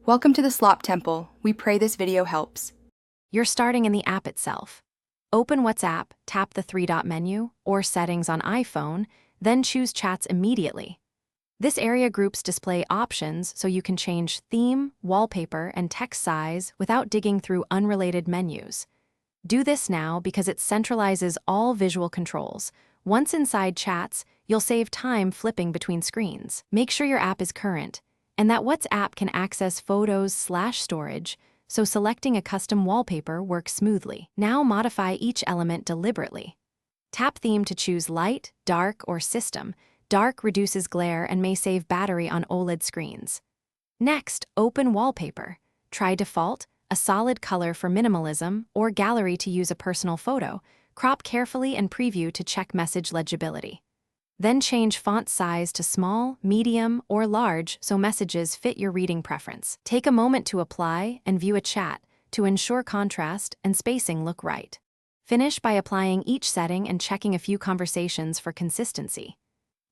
Welcome to the Slop Temple. We pray this video helps. You're starting in the app itself. Open WhatsApp, tap the three-dot menu, or Settings on iPhone, then choose Chats immediately. This area groups display options so you can change theme, wallpaper, and text size without digging through unrelated menus. Do this now because it centralizes all visual controls. Once inside Chats, you'll save time flipping between screens. Make sure your app is current, and that WhatsApp can access photos/storage, so selecting a custom wallpaper works smoothly. Now modify each element deliberately. Tap Theme to choose Light, Dark, or System. Dark reduces glare and may save battery on OLED screens. Next, open Wallpaper. Try Default, a solid color for minimalism, or Gallery to use a personal photo. Crop carefully and preview to check message legibility. Then change font size to small, medium, or large so messages fit your reading preference. Take a moment to apply and view a chat to ensure contrast and spacing look right. Finish by applying each setting and checking a few conversations for consistency.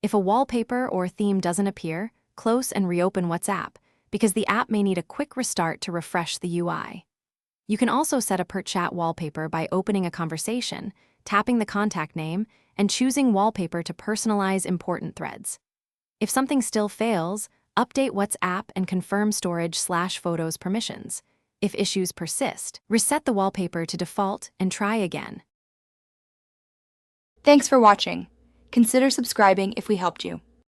If a wallpaper or theme doesn't appear, close and reopen WhatsApp, because the app may need a quick restart to refresh the UI. You can also set a per-chat wallpaper by opening a conversation, tapping the contact name, and choosing wallpaper to personalize important threads. If something still fails, update WhatsApp and confirm storage/photos permissions. If issues persist, reset the wallpaper to default and try again. Thanks for watching. Consider subscribing if we helped you.